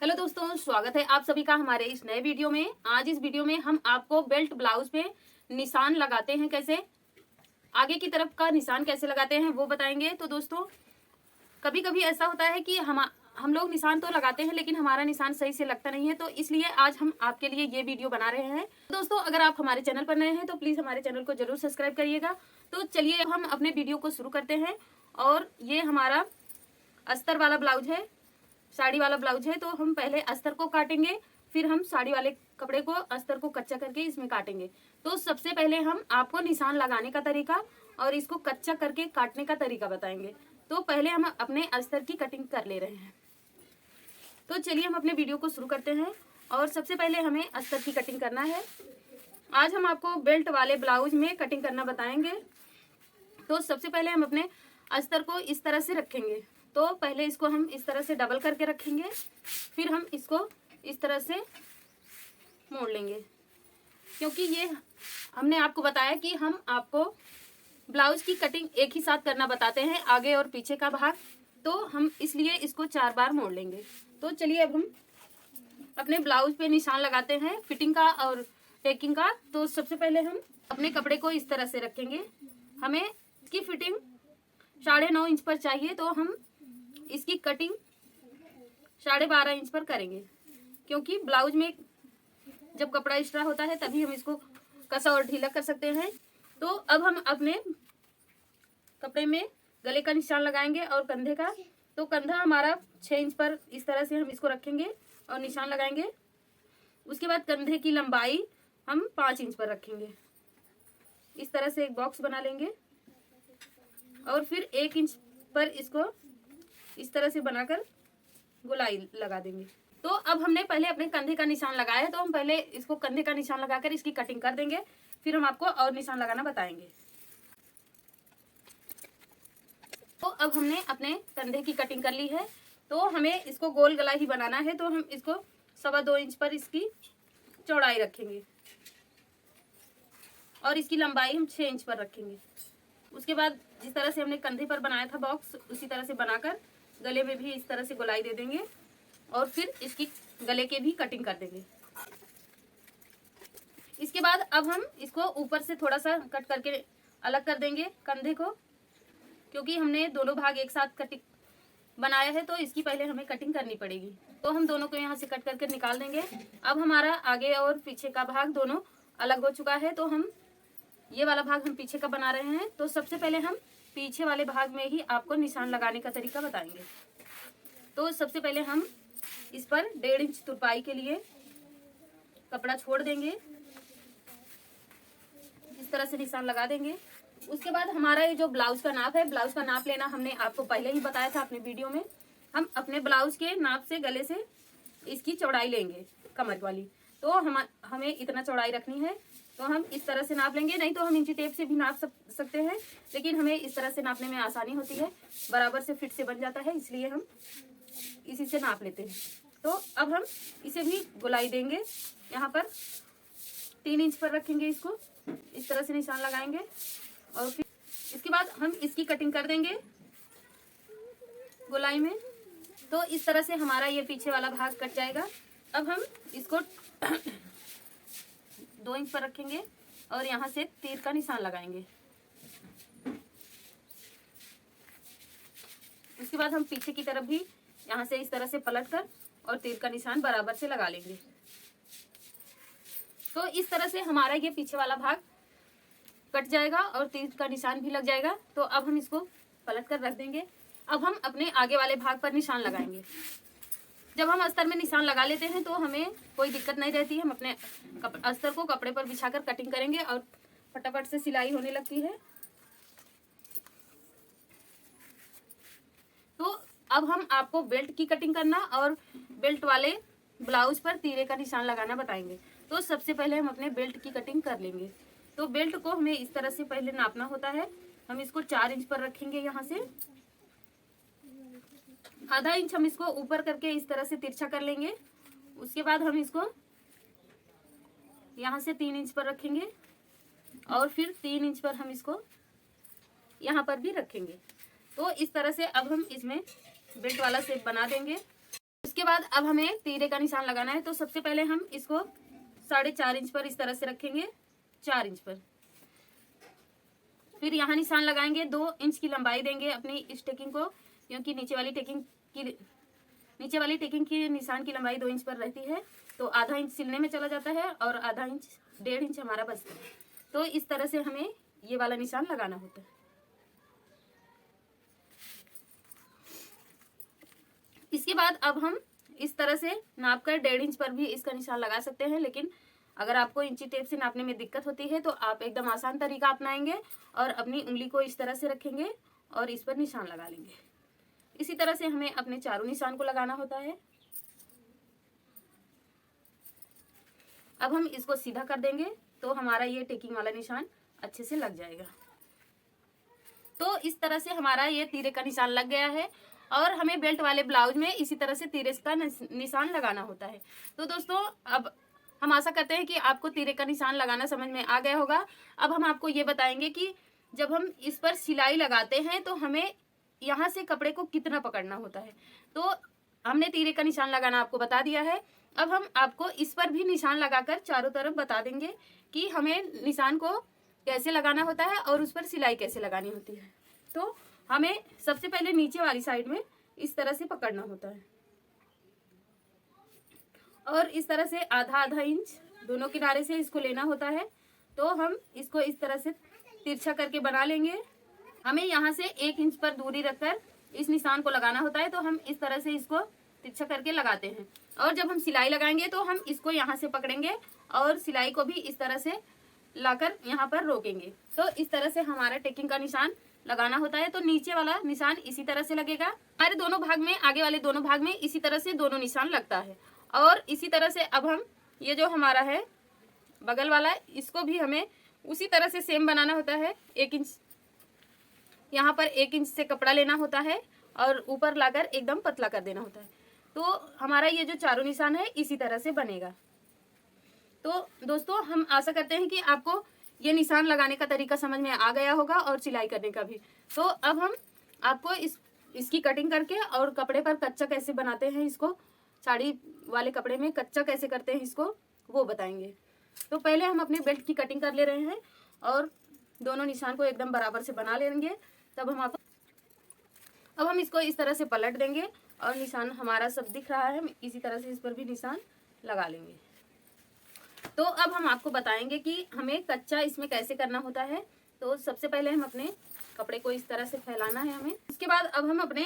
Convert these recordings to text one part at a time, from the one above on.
Hello दोस्तों, स्वागत है आप सभी का हमारे इस नए वीडियो में। आज इस वीडियो में हम आपको बेल्ट ब्लाउज पे निशान लगाते हैं, कैसे आगे की तरफ का निशान कैसे लगाते हैं वो बताएंगे। तो दोस्तों, कभी कभी ऐसा होता है कि हम लोग निशान तो लगाते हैं लेकिन हमारा निशान सही से लगता नहीं है, तो इसलिए आज हम आपके लिए ये वीडियो बना रहे हैं। दोस्तों, अगर आप हमारे चैनल पर नए हैं तो प्लीज हमारे चैनल को जरूर सब्सक्राइब करिएगा। तो चलिए हम अपने वीडियो को शुरू करते हैं। और ये हमारा अस्तर वाला ब्लाउज है, साड़ी वाला ब्लाउज है। तो हम पहले अस्तर को काटेंगे, फिर हम साड़ी वाले कपड़े को अस्तर को कच्चा करके इसमें काटेंगे। तो सबसे पहले हम आपको निशान लगाने का तरीका और इसको कच्चा करके काटने का तरीका बताएंगे। तो पहले हम अपने अस्तर की कटिंग कर ले रहे हैं। तो चलिए हम अपने वीडियो को शुरू करते हैं। और सबसे पहले हमें अस्तर की कटिंग करना है। आज हम आपको बेल्ट वाले ब्लाउज में कटिंग करना बताएंगे। तो सबसे पहले हम अपने अस्तर को इस तरह से रखेंगे। तो पहले इसको हम इस तरह से डबल करके रखेंगे, फिर हम इसको इस तरह से मोड़ लेंगे, क्योंकि ये हमने आपको बताया कि हम आपको ब्लाउज की कटिंग एक ही साथ करना बताते हैं, आगे और पीछे का भाग। तो हम इसलिए इसको 4 बार मोड़ लेंगे। तो चलिए अब हम अपने ब्लाउज पे निशान लगाते हैं, फिटिंग का और टेकिंग का। तो सबसे पहले हम अपने कपड़े को इस तरह से रखेंगे। हमें इसकी फिटिंग 9.5 इंच पर चाहिए, तो हम इसकी कटिंग 12.5 इंच पर करेंगे, क्योंकि ब्लाउज में जब कपड़ा एक्स्ट्रा होता है तभी हम इसको कसा और ढीला कर सकते हैं। तो अब हम अपने कपड़े में गले का निशान लगाएंगे और कंधे का। तो कंधा हमारा 6 इंच पर इस तरह से हम इसको रखेंगे और निशान लगाएंगे। उसके बाद कंधे की लंबाई हम 5 इंच पर रखेंगे। इस तरह से एक बॉक्स बना लेंगे और फिर 1 इंच पर इसको इस तरह से बनाकर गोलाई लगा देंगे। तो अब हमने पहले अपने कंधे का निशान लगाया है, तो हम पहले इसको कंधे का निशान लगाकर इसकी कटिंग कर देंगे, फिर हम आपको और निशान लगाना बताएंगे। तो अब हमने अपने कंधे की कटिंग कर ली है। तो हमें इसको गोल गला ही बनाना है, तो हम इसको 2.25 इंच पर इसकी चौड़ाई रखेंगे और इसकी लंबाई हम 6 इंच पर रखेंगे। उसके बाद जिस तरह से हमने कंधे पर बनाया था बॉक्स, उसी तरह से बनाकर गले में भी इस तरह से गोलाई दे देंगे और फिर इसकी गले के भी कटिंग कर देंगे। इसके बाद अब हम इसको ऊपर से थोड़ा सा कट करके अलग कर देंगे कंधे को, क्योंकि हमने दोनों भाग एक साथ कटिंग बनाया है, तो इसकी पहले हमें कटिंग करनी पड़ेगी। तो हम दोनों को यहाँ से कट करके निकाल देंगे। अब हमारा आगे और पीछे का भाग दोनों अलग हो चुका है। तो हम ये वाला भाग हम पीछे का बना रहे हैं। तो सबसे पहले हम पीछे वाले भाग में ही आपको निशान लगाने का तरीका बताएंगे। तो सबसे पहले हम इस पर 1.5 इंच तुरपाई के लिए कपड़ा छोड़ देंगे, इस तरह से निशान लगा देंगे। उसके बाद हमारा ये जो ब्लाउज का नाप है, ब्लाउज का नाप लेना हमने आपको पहले ही बताया था अपने वीडियो में। हम अपने ब्लाउज के नाप से गले से इसकी चौड़ाई लेंगे, कमर वाली। तो हमें इतना चौड़ाई रखनी है, तो हम इस तरह से नाप लेंगे। नहीं तो हम इंची टेप से भी नाप सकते हैं, लेकिन हमें इस तरह से नापने में आसानी होती है, बराबर से फिट से बन जाता है, इसलिए हम इसी से नाप लेते हैं। तो अब हम इसे भी गोलाई देंगे। यहाँ पर 3 इंच पर रखेंगे, इसको इस तरह से निशान लगाएंगे और फिर इसके बाद हम इसकी कटिंग कर देंगे गोलाई में। तो इस तरह से हमारा ये पीछे वाला भाग कट जाएगा। अब हम इसको 2 इंच पर रखेंगे और यहाँ से तीर का निशान लगाएंगे। उसके बाद हम पीछे की तरफ भी यहाँ से इस तरह से पलट कर और तीर का निशान बराबर से लगा लेंगे। तो इस तरह से हमारा ये पीछे वाला भाग कट जाएगा और तीर का निशान भी लग जाएगा। तो अब हम इसको पलट कर रख देंगे। अब हम अपने आगे वाले भाग पर निशान लगाएंगे। जब हम अस्तर में निशान लगा लेते हैं तो हमें कोई दिक्कत नहीं रहती है। हम अपने अस्तर को कपड़े पर बिछाकर कटिंग करेंगे और फटाफट से सिलाई होने लगती है। तो अब हम आपको बेल्ट की कटिंग करना और बेल्ट वाले ब्लाउज पर तीरे का निशान लगाना बताएंगे। तो सबसे पहले हम अपने बेल्ट की कटिंग कर लेंगे। तो बेल्ट को हमें इस तरह से पहले नापना होता है। हम इसको 4 इंच पर रखेंगे, यहाँ से आधा इंच हम इसको ऊपर करके इस तरह से तिरछा कर लेंगे। उसके बाद हम इसको यहाँ से 3 इंच पर रखेंगे और फिर 3 इंच पर हम इसको यहाँ पर भी रखेंगे। तो इस तरह से अब हम इसमें बेल्ट वाला शेप बना देंगे। इसके बाद अब हमें तीरे का निशान लगाना है। तो सबसे पहले हम इसको 4.5 इंच पर इस तरह से रखेंगे, 4 इंच पर। फिर यहाँ निशान लगाएंगे, 2 इंच की लंबाई देंगे अपनी इस टेकिंग को, क्योंकि नीचे वाली टेकिंग की निशान की लंबाई 2 इंच पर रहती है। तो आधा इंच सिलने में चला जाता है और आधा इंच 1.5 इंच हमारा बचता है। तो इस तरह से हमें ये वाला निशान लगाना होता है। इसके बाद अब हम इस तरह से नाप कर 1.5 इंच पर भी इसका निशान लगा सकते हैं। लेकिन अगर आपको इंची टेप से नापने में दिक्कत होती है तो आप एकदम आसान तरीका अपनाएंगे और अपनी उंगली को इस तरह से रखेंगे और इस पर निशान लगा लेंगे। इसी तरह से हमें अपने चारों निशान को लगाना होता है। अब हम इसको सीधा कर देंगे तो हमारा ये टेकिंग वाला निशान अच्छे से लग जाएगा। तो इस तरह से हमारा ये तीरे का निशान लग गया है और हमें बेल्ट वाले ब्लाउज में इसी तरह से तीरे का निशान लगाना होता है। तो दोस्तों अब हम आशा करते हैं कि आपको तीरे का निशान लगाना समझ में आ गया होगा। अब हम आपको ये बताएंगे कि जब हम इस पर सिलाई लगाते हैं तो हमें यहाँ से कपड़े को कितना पकड़ना होता है। तो हमने तीरे का निशान लगाना आपको बता दिया है। अब हम आपको इस पर भी निशान लगाकर चारों तरफ बता देंगे कि हमें निशान को कैसे लगाना होता है और उस पर सिलाई कैसे लगानी होती है। तो हमें सबसे पहले नीचे वाली साइड में इस तरह से पकड़ना होता है और इस तरह से आधा आधा इंच दोनों किनारे से इसको लेना होता है। तो हम इसको इस तरह से तिरछा करके बना लेंगे। हमें यहाँ से 1 इंच पर दूरी रखकर इस निशान को लगाना होता है। तो हम इस तरह से इसको तिरछा करके लगाते हैं और जब हम सिलाई लगाएंगे तो हम इसको यहाँ से पकड़ेंगे और सिलाई को भी इस तरह से लाकर यहाँ पर रोकेंगे। तो इस तरह से हमारा टेकिंग का निशान लगाना होता है। तो नीचे वाला निशान इसी तरह से लगेगा। हमारे दोनों भाग में, आगे वाले दोनों भाग में इसी तरह से दोनों निशान लगता है। और इसी तरह से अब हम ये जो हमारा है बगल वाला, इसको भी हमें उसी तरह से सेम बनाना होता है। 1 इंच यहाँ पर 1 इंच से कपड़ा लेना होता है और ऊपर लाकर एकदम पतला कर देना होता है। तो हमारा ये जो चारों निशान है इसी तरह से बनेगा। तो दोस्तों हम आशा करते हैं कि आपको ये निशान लगाने का तरीका समझ में आ गया होगा और सिलाई करने का भी। तो अब हम आपको इसकी कटिंग करके और कपड़े पर कच्चा कैसे बनाते हैं, इसको साड़ी वाले कपड़े में कच्चा कैसे करते हैं इसको, वो बताएंगे। तो पहले हम अपने बेल्ट की कटिंग कर ले रहे हैं और दोनों निशान को एकदम बराबर से बना लेंगे। तब हम आपको अब हम इसको इस तरह से पलट देंगे और निशान हमारा सब दिख रहा है, इसी तरह से इस पर भी निशान लगा लेंगे। तो अब हम आपको बताएंगे कि हमें कच्चा इसमें कैसे करना होता है। तो सबसे पहले हम अपने कपड़े को इस तरह से फैलाना है हमें। उसके बाद अब हम अपने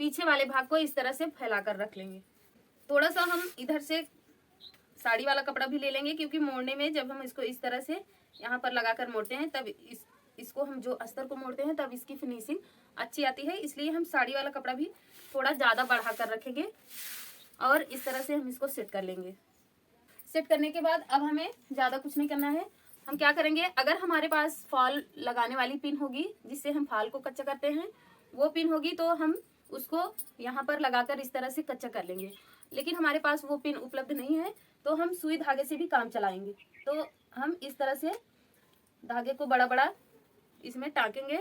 पीछे वाले भाग को इस तरह से फैला कर रख लेंगे। थोड़ा सा हम इधर से साड़ी वाला कपड़ा भी ले लेंगे, क्योंकि मोड़ने में जब हम इसको इस तरह से यहाँ पर लगाकर मोड़ते हैं तब इसको हम जो अस्तर को मोड़ते हैं तब इसकी फिनिशिंग अच्छी आती है। इसलिए हम साड़ी वाला कपड़ा भी थोड़ा ज़्यादा बढ़ा कर रखेंगे और इस तरह से हम इसको सेट कर लेंगे। सेट करने के बाद अब हमें ज़्यादा कुछ नहीं करना है। हम क्या करेंगे, अगर हमारे पास फॉल लगाने वाली पिन होगी जिससे हम फाल को कच्चा करते हैं, वो पिन होगी तो हम उसको यहाँ पर लगाकर इस तरह से कच्चा कर लेंगे। लेकिन हमारे पास वो पिन उपलब्ध नहीं है तो हम सुई धागे से भी काम चलाएंगे। तो हम इस तरह से धागे को बड़ा बड़ा इसमें टाँकेंगे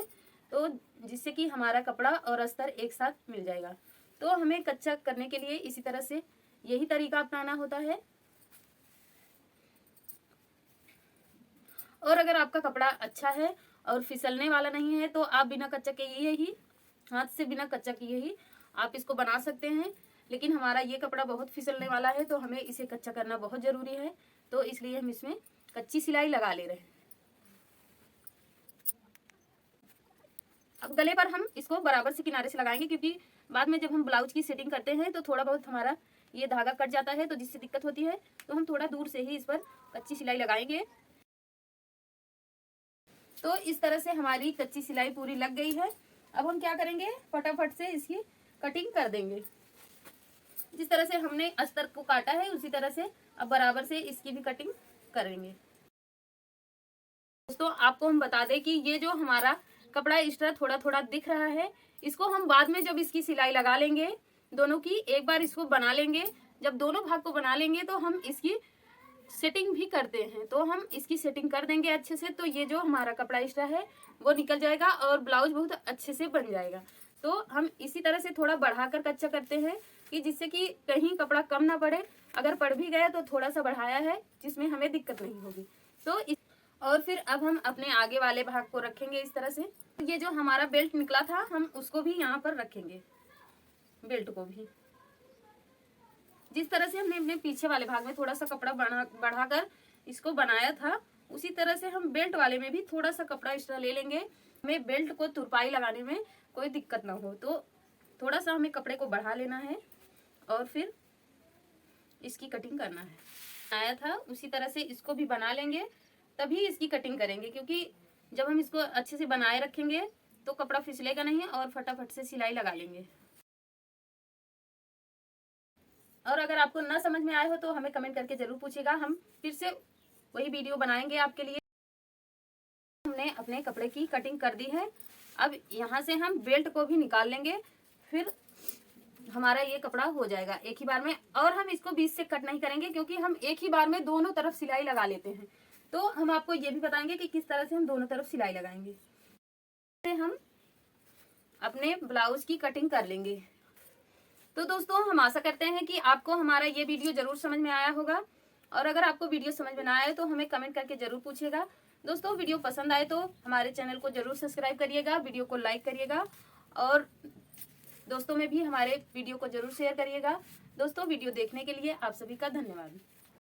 तो जिससे कि हमारा कपड़ा और अस्तर एक साथ मिल जाएगा। तो हमें कच्चा करने के लिए इसी तरह से यही तरीका अपनाना होता है। और अगर आपका कपड़ा अच्छा है और फिसलने वाला नहीं है तो आप बिना कच्चा किए ही, हाथ से बिना कच्चा किए ही आप इसको बना सकते हैं। लेकिन हमारा ये कपड़ा बहुत फिसलने वाला है तो हमें इसे कच्चा करना बहुत ज़रूरी है। तो इसलिए हम इसमें कच्ची सिलाई लगा ले रहे हैं। अब गले पर हम इसको बराबर से किनारे से लगाएंगे, क्योंकि बाद में जब हम ब्लाउज की सेटिंग करते हैं तो थोड़ा बहुत हमारा ये धागा कट जाता है तो जिससे दिक्कत होती है। तो हम थोड़ा दूर से ही इस पर कच्ची सिलाई लगाएंगे। तो इस तरह से हमारी कच्ची सिलाई पूरी लग गई है। अब हम क्या करेंगे, फटाफट से इसकी कटिंग कर देंगे। जिस तरह से हमने अस्तर को काटा है उसी तरह से अब बराबर से इसकी भी कटिंग करेंगे। दोस्तों आपको हम बता दें कि ये जो हमारा कपड़ा एक्स्ट्रा थोड़ा थोड़ा दिख रहा है, इसको हम बाद में जब इसकी सिलाई लगा लेंगे दोनों की, एक बार इसको बना लेंगे। जब दोनों भाग को बना लेंगे तो हम इसकी सेटिंग भी करते हैं। तो हम इसकी सेटिंग कर देंगे अच्छे से, तो ये जो हमारा कपड़ा एक्स्ट्रा है वो निकल जाएगा और ब्लाउज बहुत अच्छे से बन जाएगा। तो हम इसी तरह से थोड़ा बढ़ाकर कच्चा करते हैं, कि जिससे कि कहीं कपड़ा कम ना पड़े, अगर पड़ भी गया तो थोड़ा सा बढ़ाया है जिसमें हमें दिक्कत नहीं होगी। तो और फिर अब हम अपने आगे वाले भाग को रखेंगे इस तरह से। ये जो हमारा बेल्ट निकला था हम उसको भी यहाँ पर रखेंगे, बेल्ट को भी जिस तरह से हमने अपने पीछे वाले भाग में थोड़ा सा कपड़ा बढ़ाकर इसको बनाया था, उसी तरह से हम बेल्ट वाले में भी थोड़ा सा कपड़ा एक्स्ट्रा ले लेंगे। हमें बेल्ट को तुरपाई लगाने में कोई दिक्कत ना हो, तो थोड़ा सा हमें कपड़े को बढ़ा लेना है और फिर इसकी कटिंग करना है। आया था उसी तरह से इसको भी बना लेंगे, तभी इसकी कटिंग करेंगे, क्योंकि जब हम इसको अच्छे से बनाए रखेंगे तो कपड़ा फिसलेगा नहीं और फटाफट से सिलाई लगा लेंगे। और अगर आपको ना समझ में आए हो तो हमें कमेंट करके जरूर पूछिएगा, हम फिर से वही वीडियो बनाएंगे आपके लिए। हमने अपने कपड़े की कटिंग कर दी है, अब यहाँ से हम बेल्ट को भी निकाल लेंगे, फिर हमारा ये कपड़ा हो जाएगा एक ही बार में। और हम इसको बीच से कट नहीं करेंगे क्योंकि हम एक ही बार में दोनों तरफ सिलाई लगा लेते हैं। तो हम आपको ये भी बताएंगे कि किस तरह से हम दोनों तरफ सिलाई लगाएंगे। हम अपने ब्लाउज की कटिंग कर लेंगे। तो दोस्तों हम आशा करते हैं कि आपको हमारा ये वीडियो जरूर समझ में आया होगा, और अगर आपको वीडियो समझ में ना आए तो हमें कमेंट करके जरूर पूछिएगा। दोस्तों वीडियो पसंद आए तो हमारे चैनल को जरूर सब्सक्राइब करिएगा, वीडियो को लाइक करिएगा और दोस्तों में भी हमारे वीडियो को जरूर शेयर करिएगा। दोस्तों वीडियो देखने के लिए आप सभी का धन्यवाद।